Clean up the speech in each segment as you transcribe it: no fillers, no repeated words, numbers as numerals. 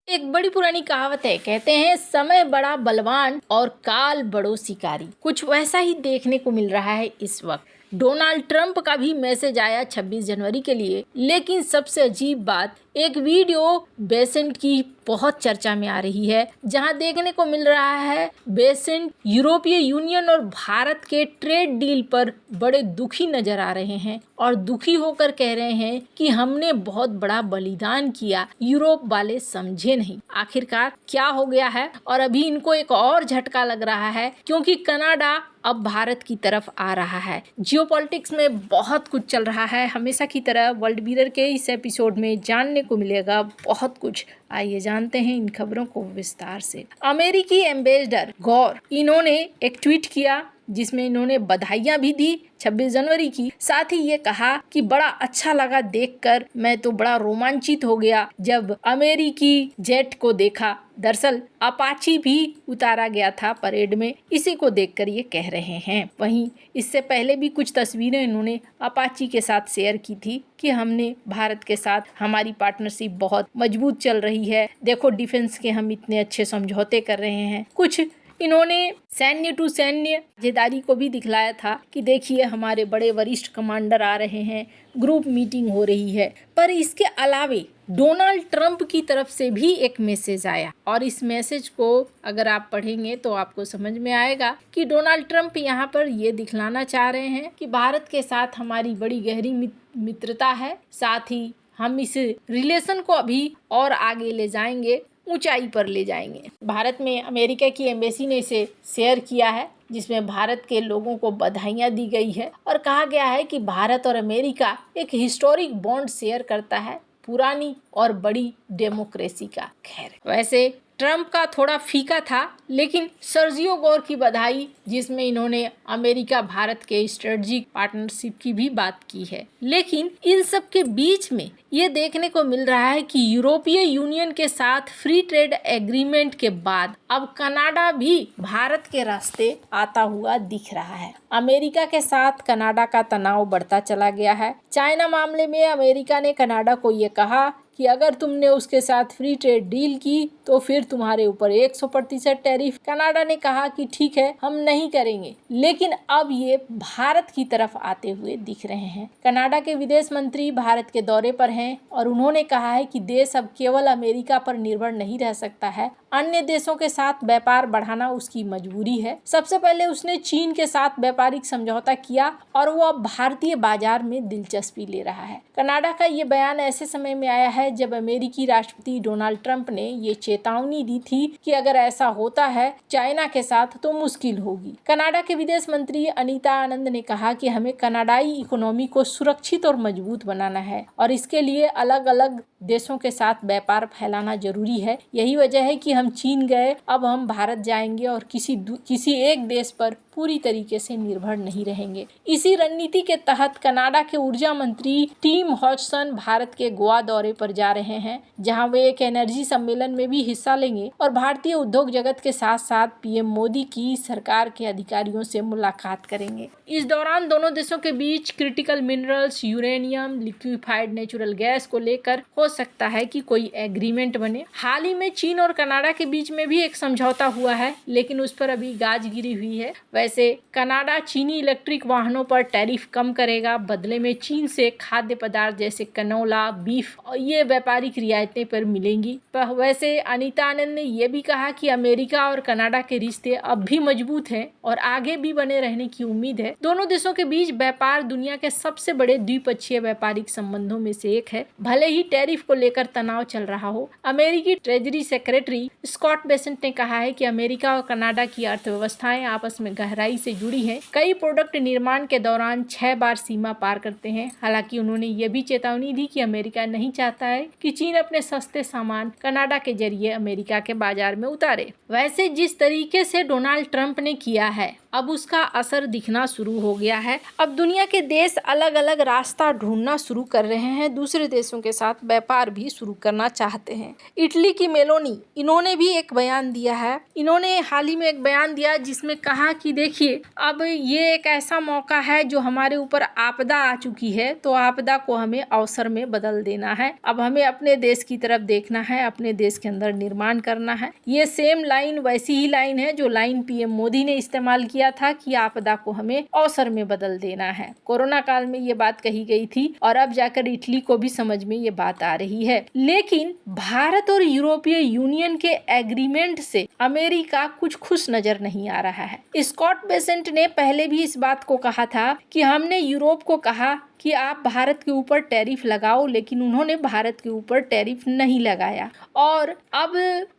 एक बड़ी पुरानी कहावत है, कहते हैं समय बड़ा बलवान और काल बड़ो शिकारी। कुछ वैसा ही देखने को मिल रहा है इस वक्त। डोनाल्ड ट्रंप का भी मैसेज आया 26 जनवरी के लिए, लेकिन सबसे अजीब बात एक वीडियो बेसेंट की बहुत चर्चा में आ रही है, जहां देखने को मिल रहा है बेसेंट यूरोपीय यूनियन और भारत के ट्रेड डील पर बड़े दुखी नजर आ रहे हैं और दुखी होकर कह रहे हैं कि हमने बहुत बड़ा बलिदान किया, यूरोप वाले समझे नहीं। आखिरकार क्या हो गया है? और अभी इनको एक और झटका लग रहा है क्योंकि कनाडा अब भारत की तरफ आ रहा है। जियोपॉलिटिक्स में बहुत कुछ चल रहा है, हमेशा की तरह वर्ल्ड मिरर के इस एपिसोड में जानने को मिलेगा बहुत कुछ। आइए जानते हैं इन खबरों को विस्तार से। अमेरिकी एम्बेसडर गौर, इन्होंने एक ट्वीट किया जिसमें इन्होंने बधाइयां भी दी 26 जनवरी की। साथ ही ये कहा कि बड़ा अच्छा लगा देखकर, मैं तो बड़ा रोमांचित हो गया जब अमेरिकी जेट को देखा। दरअसल अपाची भी उतारा गया था परेड में, इसी को देखकर ये कह रहे हैं। वहीं इससे पहले भी कुछ तस्वीरें इन्होंने अपाची के साथ शेयर की थी कि हमने भारत के साथ, हमारी पार्टनरशिप बहुत मजबूत चल रही है, देखो डिफेंस के हम इतने अच्छे समझौते कर रहे हैं। कुछ इन्होंने सैन्य टू सैन्य साझेदारी को भी दिखलाया था कि देखिए हमारे बड़े वरिष्ठ कमांडर आ रहे हैं, ग्रुप मीटिंग हो रही है। पर इसके अलावे डोनाल्ड ट्रंप की तरफ से भी एक मैसेज आया और इस मैसेज को अगर आप पढ़ेंगे तो आपको समझ में आएगा कि डोनाल्ड ट्रंप यहाँ पर ये दिखलाना चाह रहे हैं कि भारत के साथ हमारी बड़ी गहरी मित्रता है, साथ ही हम इस रिलेशन को अभी और आगे ले जाएंगे, ऊंचाई पर ले जाएंगे। भारत में अमेरिका की एम्बेसी ने इसे शेयर किया है, जिसमें भारत के लोगों को बधाइयां दी गई है और कहा गया है कि भारत और अमेरिका एक हिस्टोरिक बॉन्ड शेयर करता है, पुरानी और बड़ी डेमोक्रेसी का। खैर, वैसे ट्रंप का थोड़ा फीका था, लेकिन सर्जियो गौर की बधाई, जिसमें इन्होंने अमेरिका भारत के स्ट्रेटजिक पार्टनरशिप की भी बात की है। लेकिन इन सब के बीच में ये देखने को मिल रहा है कि यूरोपीय यूनियन के साथ फ्री ट्रेड एग्रीमेंट के बाद अब कनाडा भी भारत के रास्ते आता हुआ दिख रहा है। अमेरिका के साथ कनाडा का तनाव बढ़ता चला गया है। चाइना मामले में अमेरिका ने कनाडा को ये कहा कि अगर तुमने उसके साथ फ्री ट्रेड डील की तो फिर तुम्हारे ऊपर 100% टैरिफ। कनाडा ने कहा कि ठीक है, हम नहीं करेंगे, लेकिन अब ये भारत की तरफ आते हुए दिख रहे हैं। कनाडा के विदेश मंत्री भारत के दौरे पर हैं और उन्होंने कहा है कि देश अब केवल अमेरिका पर निर्भर नहीं रह सकता है, अन्य देशों के साथ व्यापार बढ़ाना उसकी मजबूरी है। सबसे पहले उसने चीन के साथ व्यापारिक समझौता किया और वो अब भारतीय बाजार में दिलचस्पी ले रहा है। कनाडा का ये बयान ऐसे समय में आया है जब अमेरिकी राष्ट्रपति डोनाल्ड ट्रंप ने ये चेतावनी दी थी कि अगर ऐसा होता है चाइना के साथ तो मुश्किल होगी। कनाडा के विदेश मंत्री अनीता आनंद ने कहा कि हमें कनाडाई इकोनॉमी को सुरक्षित और मजबूत बनाना है और इसके लिए अलग अलग देशों के साथ व्यापार फैलाना जरूरी है। यही वजह है कि हम चीन गए, अब हम भारत जाएंगे और किसी एक देश पर पूरी तरीके से निर्भर नहीं रहेंगे। इसी रणनीति के तहत कनाडा के ऊर्जा मंत्री टिम हॉजसन भारत के गोवा दौरे पर जा रहे हैं, जहां वे एक एनर्जी सम्मेलन में भी हिस्सा लेंगे और भारतीय उद्योग जगत के साथ साथ पीएम मोदी की सरकार के अधिकारियों से मुलाकात करेंगे। इस दौरान दोनों देशों के बीच critical minerals, uranium, liquefied natural gas को लेकर हो सकता है कि कोई एग्रीमेंट बने। हाल ही में चीन और कनाडा के बीच में भी एक समझौता हुआ है, लेकिन उस पर अभी गाज गिरी हुई है। वैसे कनाडा चीनी इलेक्ट्रिक वाहनों पर टैरिफ कम करेगा, बदले में चीन से खाद्य पदार्थ जैसे कनोला, बीफ और ये व्यापारिक रियायतें पर मिलेंगी। वैसे अनीता आनंद ने यह भी कहा कि अमेरिका और कनाडा के रिश्ते अब भी मजबूत हैं और आगे भी बने रहने की उम्मीद है। दोनों देशों के बीच व्यापार दुनिया के सबसे बड़े द्विपक्षीय व्यापारिक संबंधों में से एक है, भले ही टैरिफ को लेकर तनाव चल रहा हो। अमेरिकी ट्रेजरी सेक्रेटरी स्कॉट बेसेंट ने कहा है कि अमेरिका और कनाडा की अर्थव्यवस्थाएं आपस में गहराई से जुड़ी हैं। कई प्रोडक्ट निर्माण के दौरान 6 बार सीमा पार करते हैं। हालांकि उन्होंने ये भी चेतावनी दी कि अमेरिका नहीं चाहता है कि चीन अपने सस्ते सामान कनाडा के जरिए अमेरिका के बाजार में उतारे। वैसे जिस तरीके से डोनाल्ड ट्रंप ने किया है अब उसका असर दिखना शुरू हो गया है। अब दुनिया के देश अलग अलग रास्ता ढूंढना शुरू कर रहे हैं, दूसरे देशों के साथ व्यापार भी शुरू करना चाहते हैं। इटली की मेलोनी, इन्होंने भी एक बयान दिया है। इन्होंने हाल ही में एक बयान दिया जिसमें कहा कि देखिए, अब ये एक ऐसा मौका है जो हमारे ऊपर आपदा आ चुकी है, तो आपदा को हमें अवसर में बदल देना है। अब हमें अपने देश की तरफ देखना है, अपने देश के अंदर निर्माण करना है। ये सेम लाइन वैसी ही लाइन है जो लाइन पीएम मोदी ने इस्तेमाल किया था कि आपदा को हमें अवसर में बदल देना है। कोरोना काल में ये बात कही गई थी और अब जाकर इटली को भी समझ में ये बात आ रही है। लेकिन भारत और यूरोपीय यूनियन के एग्रीमेंट से अमेरिका कुछ खुश नजर नहीं आ रहा है। स्कॉट बेसेंट ने पहले भी इस बात को कहा था कि हमने यूरोप को कहा कि आप भारत के ऊपर टैरिफ लगाओ, लेकिन उन्होंने भारत के ऊपर टैरिफ नहीं लगाया। और अब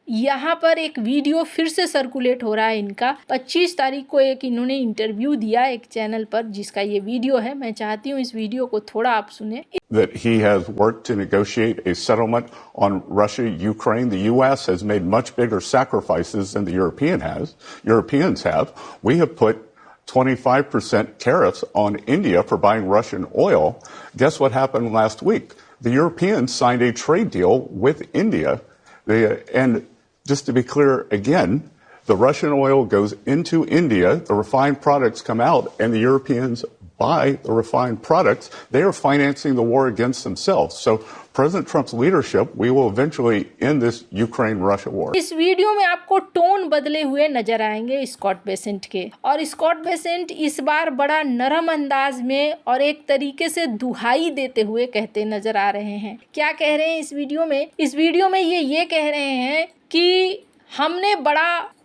यहाँ पर एक वीडियो फिर से सर्कुलेट हो रहा है इनका। 25 तारीख को एक इन्होंने इंटरव्यू दिया एक चैनल पर, जिसका ये वीडियो है। मैं चाहती हूँ इस वीडियो को थोड़ा आप सुने। That he has worked to negotiate a settlement on Russia, Ukraine. The U.S. has made much bigger sacrifices than the Europeans have. We have put 25% tariffs on India for buying Russian oil. Guess what happened last week? The Europeans signed a trade deal with India. And just to be clear again, the Russian oil goes into India, the refined products come out, and the Europeans buy the refined products. They are financing the war against themselves. So President Trump's leadership, we will eventually end this Ukraine-Russia war. इस video में आपको tone बदले हुए नजर आएंगे Scott Bessent के, और Scott Bessent इस बार बड़ा नरम अंदाज में और एक तरीके से दुहाई देते हुए कहते नजर आ रहे हैं। क्या कह रहे हैं इस वीडियो में? इस वीडियो में ये कह रहे हैं कि हमने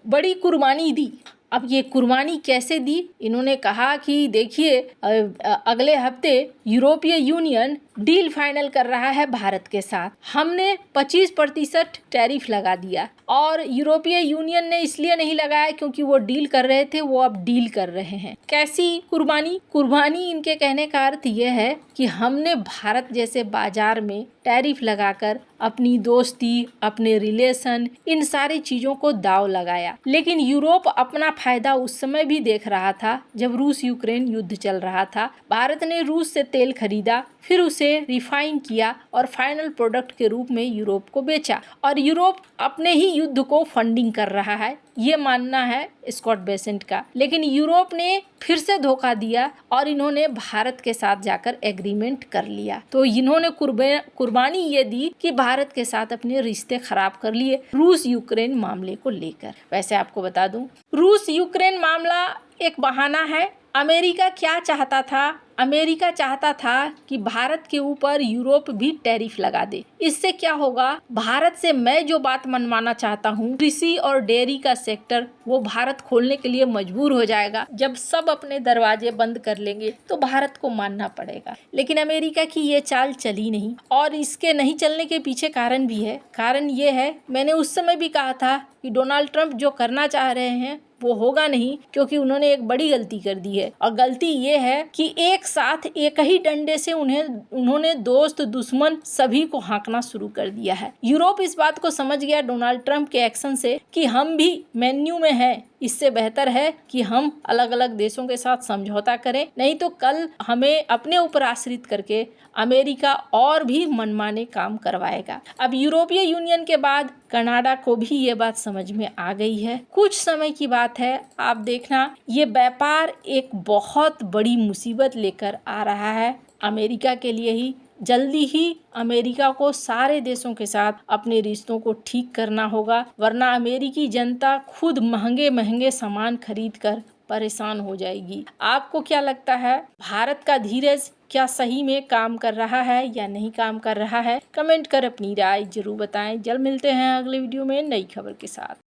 बड़ी कुर्बानी दी। अब ये कुर्बानी कैसे दी? इन्होंने कहा कि देखिए, अगले हफ्ते यूरोपीय यूनियन डील फाइनल कर रहा है भारत के साथ। हमने 25% टैरिफ लगा दिया, और यूरोपीय यूनियन ने इसलिए नहीं लगाया क्योंकि वो डील कर रहे थे, वो अब डील कर रहे हैं। कैसी कुर्बानी? कुर्बानी इनके कहने का अर्थ ये है कि हमने भारत जैसे बाजार में टैरिफ लगाकर अपनी दोस्ती, अपने रिलेशन, इन सारी चीजों को दाव लगाया। लेकिन यूरोप अपना फायदा उस समय भी देख रहा था जब रूस यूक्रेन युद्ध चल रहा था। भारत ने रूस से तेल खरीदा, फिर उसे रिफाइन किया और फाइनल प्रोडक्ट के रूप में यूरोप को बेचा, और यूरोप अपने ही युद्ध को फंडिंग कर रहा है, ये मानना है स्कॉट बेसेंट का। लेकिन यूरोप ने फिर से धोखा दिया और इन्होंने भारत के साथ जाकर एग्रीमेंट कर लिया। तो इन्होंने कुर्बानी ये दी कि भारत के साथ अपने रिश्ते खराब कर लिए रूस यूक्रेन मामले को लेकर। वैसे आपको बता दूं, रूस यूक्रेन मामला एक बहाना है। अमेरिका क्या चाहता था? अमेरिका चाहता था कि भारत के ऊपर यूरोप भी टैरिफ लगा दे। इससे क्या होगा? भारत से मैं जो बात मनवाना चाहता हूँ, कृषि और डेयरी का सेक्टर, वो भारत खोलने के लिए मजबूर हो जाएगा। जब सब अपने दरवाजे बंद कर लेंगे तो भारत को मानना पड़ेगा। लेकिन अमेरिका की ये चाल चली नहीं, और इसके नहीं चलने के पीछे कारण भी है। कारण ये है, मैंने उस समय भी कहा था कि डोनाल्ड ट्रंप जो करना चाह रहे हैं वो होगा नहीं, क्योंकि उन्होंने एक बड़ी गलती कर दी है। और गलती ये है कि एक साथ एक ही डंडे से उन्होंने दोस्त दुश्मन सभी को हाँकना शुरू कर दिया है। यूरोप इस बात को समझ गया डोनाल्ड ट्रंप के एक्शन से कि हम भी मेन्यू में हैं, इससे बेहतर है कि हम अलग अलग देशों के साथ समझौता करें, नहीं तो कल हमें अपने ऊपर आश्रित करके अमेरिका और भी मनमाने काम करवाएगा। अब यूरोपीय यूनियन के बाद कनाडा को भी ये बात समझ में आ गई है। कुछ समय की बात है, आप देखना, ये व्यापार एक बहुत बड़ी मुसीबत लेकर आ रहा है अमेरिका के लिए ही। जल्दी ही अमेरिका को सारे देशों के साथ अपने रिश्तों को ठीक करना होगा, वरना अमेरिकी जनता खुद महंगे महंगे सामान खरीद कर परेशान हो जाएगी। आपको क्या लगता है, भारत का धीरज क्या सही में काम कर रहा है या नहीं काम कर रहा है? कमेंट कर अपनी राय जरूर बताएं। जल्द मिलते हैं अगले वीडियो में नई खबर के साथ।